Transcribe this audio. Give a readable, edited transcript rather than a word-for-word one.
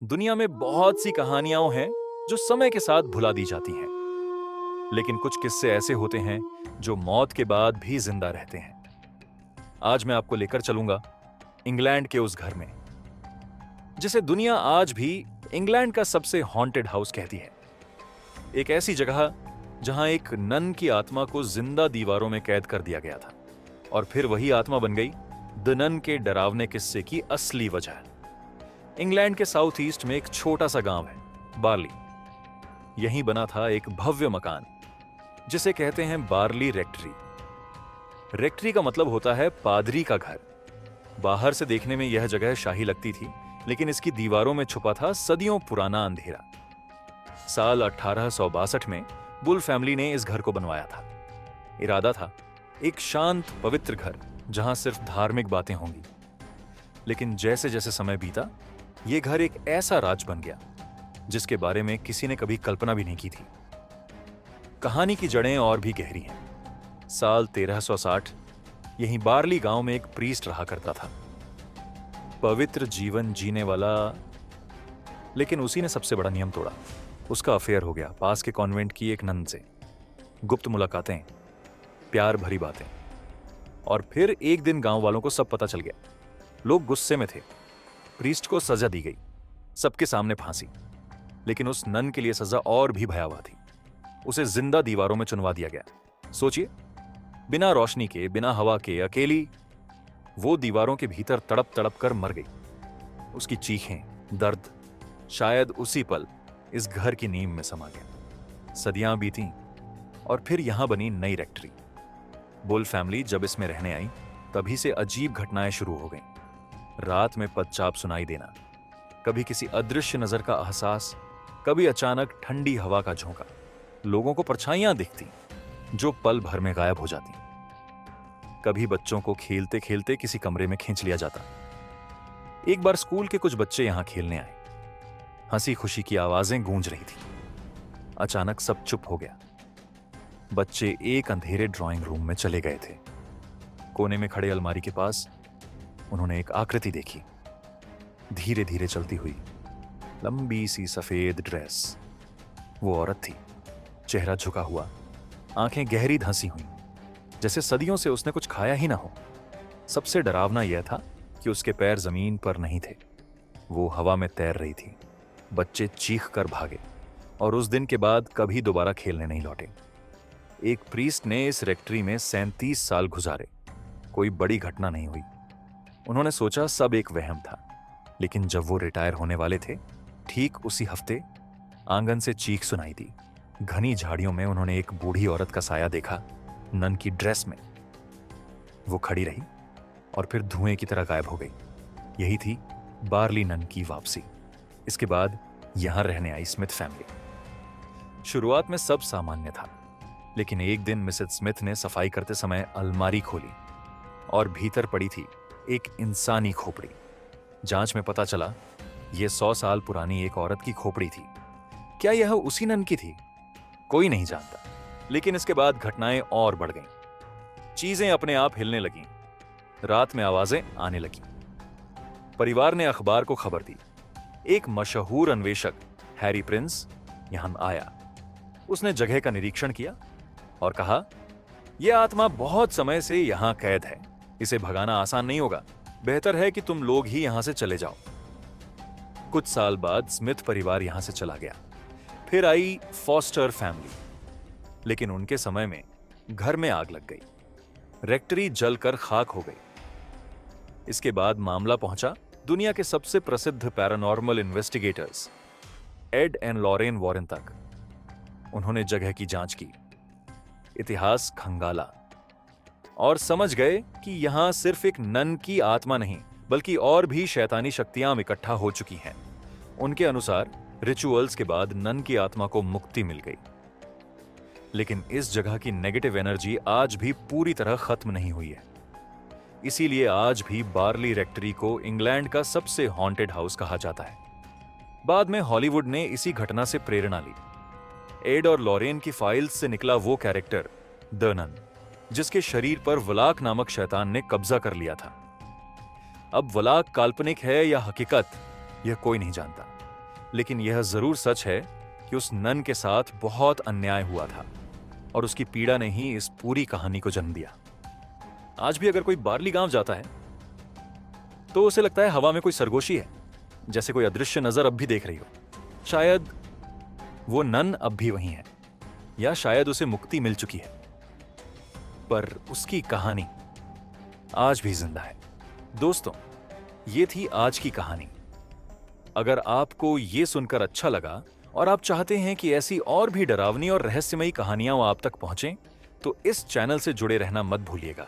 दुनिया में बहुत सी कहानियां हैं जो समय के साथ भुला दी जाती हैं, लेकिन कुछ किस्से ऐसे होते हैं जो मौत के बाद भी जिंदा रहते हैं। आज मैं आपको लेकर चलूंगा इंग्लैंड के उस घर में जिसे दुनिया आज भी इंग्लैंड का सबसे हॉन्टेड हाउस कहती है। एक ऐसी जगह जहां एक नन की आत्मा को जिंदा दीवारों में कैद कर दिया गया था और फिर वही आत्मा बन गई द नन के डरावने किस्से की असली वजह। इंग्लैंड के साउथ ईस्ट में एक छोटा सा गांव है, बार्ली। यहीं बना था एक भव्य मकान जिसे कहते हैं बार्ली रेक्टरी। रेक्टरी का मतलब होता है पादरी का घर। बाहर से देखने में यह जगह शाही लगती थी, लेकिन इसकी दीवारों में छुपा था सदियों पुराना अंधेरा। साल 1862 में बुल फैमिली ने इस घर को बनवाया था। इरादा था एक शांत पवित्र घर जहां सिर्फ धार्मिक बातें होंगी। लेकिन जैसे जैसे समय बीता, यह घर एक ऐसा राज बन गया जिसके बारे में किसी ने कभी कल्पना भी नहीं की थी। कहानी की जड़ें और भी गहरी हैं। साल 1360 यहीं बार्ली गांव में एक प्रीस्ट रहा करता था, पवित्र जीवन जीने वाला। लेकिन उसी ने सबसे बड़ा नियम तोड़ा। उसका अफेयर हो गया पास के कॉन्वेंट की एक नन से। गुप्त मुलाकातें, प्यार भरी बातें, और फिर एक दिन गांव वालों को सब पता चल गया। लोग गुस्से में थे। प्रीस्ट को सजा दी गई, सबके सामने फांसी। लेकिन उस नन के लिए सजा और भी भयावह थी। उसे जिंदा दीवारों में चुनवा दिया गया। सोचिए, बिना रोशनी के, बिना हवा के, अकेली वो दीवारों के भीतर तड़प तड़प कर मर गई। उसकी चीखें, दर्द शायद उसी पल इस घर की नींव में समा गया। सदियां बीती और फिर यहां बनी नई रेक्टरी। बुल फैमिली जब इसमें रहने आई, तभी से अजीब घटनाएं शुरू हो गईं। रात में पदचाप सुनाई देना, कभी किसी अदृश्य नजर का एहसास, कभी अचानक ठंडी हवा का झोंका। लोगों को परछाइयां दिखती जो पल भर में गायब हो जाती। कभी बच्चों को खेलते खेलते किसी कमरे में खींच लिया जाता। एक बार स्कूल के कुछ बच्चे यहां खेलने आए। हंसी खुशी की आवाजें गूंज रही थी। अचानक सब चुप हो गया। बच्चे एक अंधेरे ड्राइंग रूम में चले गए थे। कोने में खड़े अलमारी के पास उन्होंने एक आकृति देखी, धीरे धीरे चलती हुई, लंबी सी सफेद ड्रेस। वो औरत थी, चेहरा झुका हुआ, आंखें गहरी धंसी हुई, जैसे सदियों से उसने कुछ खाया ही ना हो। सबसे डरावना यह था कि उसके पैर जमीन पर नहीं थे, वो हवा में तैर रही थी। बच्चे चीख कर भागे और उस दिन के बाद कभी दोबारा खेलने नहीं लौटे। एक प्रीस्ट ने इस रेक्टरी में 37 साल गुजारे। कोई बड़ी घटना नहीं हुई। उन्होंने सोचा सब एक वहम था। लेकिन जब वो रिटायर होने वाले थे, ठीक उसी हफ्ते आंगन से चीख सुनाई दी। घनी झाड़ियों में उन्होंने एक बूढ़ी औरत का साया देखा, नन की ड्रेस में। वो खड़ी रही और फिर धुएं की तरह गायब हो गई। यही थी बार्ली नन की वापसी। इसके बाद यहां रहने आई स्मिथ फैमिली। शुरुआत में सब सामान्य था, लेकिन एक दिन मिसेस स्मिथ ने सफाई करते समय अलमारी खोली और भीतर पड़ी थी एक इंसानी खोपड़ी। जांच में पता चला यह 100 साल पुरानी एक औरत की खोपड़ी थी। क्या यह उसी नन की थी? कोई नहीं जानता। लेकिन इसके बाद घटनाएं और बढ़ गईं। चीजें अपने आप हिलने लगीं। रात में आवाजें आने लगीं। परिवार ने अखबार को खबर दी। एक मशहूर अन्वेषक, हैरी प्रिंस, यहां आया। उसने जगह का निरीक्षण किया और कहा, यह आत्मा बहुत समय से यहां कैद है। इसे भगाना आसान नहीं होगा। बेहतर है कि तुम लोग ही यहां से चले जाओ। कुछ साल बाद स्मिथ परिवार यहां से चला गया। फिर आई फॉस्टर फैमिली। लेकिन उनके समय में घर में आग लग गई। रेक्टरी जलकर खाक हो गई। इसके बाद मामला पहुंचा दुनिया के सबसे प्रसिद्ध paranormal investigators Ed and Lorraine Warren तक। उन्होंने जगह की जांच की, इतिहास खंगाला और समझ गए कि यहां सिर्फ एक नन की आत्मा नहीं, बल्कि और भी शैतानी शक्तियां इकट्ठा हो चुकी हैं। उनके अनुसार रिचुअल्स के बाद नन की आत्मा को मुक्ति मिल गई। लेकिन इस जगह की नेगेटिव एनर्जी आज भी पूरी तरह खत्म नहीं हुई है। इसीलिए आज भी बार्ली रेक्टरी को इंग्लैंड का सबसे हॉन्टेड हाउस कहा जाता है। बाद में हॉलीवुड ने इसी घटना से प्रेरणा ली। एड और लॉरेन की फाइल्स से निकला वो कैरेक्टर द नन, जिसके शरीर पर वलाक नामक शैतान ने कब्जा कर लिया था। अब वलाक काल्पनिक है या हकीकत, यह कोई नहीं जानता। लेकिन यह जरूर सच है कि उस नन के साथ बहुत अन्याय हुआ था और उसकी पीड़ा ने ही इस पूरी कहानी को जन्म दिया। आज भी अगर कोई बार्ली गांव जाता है तो उसे लगता है हवा में कोई सरगोशी है, जैसे कोई अदृश्य नजर अब भी देख रही हो। शायद वो नन अब भी वही है, या शायद उसे मुक्ति मिल चुकी है, पर उसकी कहानी आज भी जिंदा है। दोस्तों, ये थी आज की कहानी। अगर आपको ये सुनकर अच्छा लगा और आप चाहते हैं कि ऐसी और भी डरावनी और रहस्यमयी कहानियां आप तक पहुंचें, तो इस चैनल से जुड़े रहना मत भूलिएगा।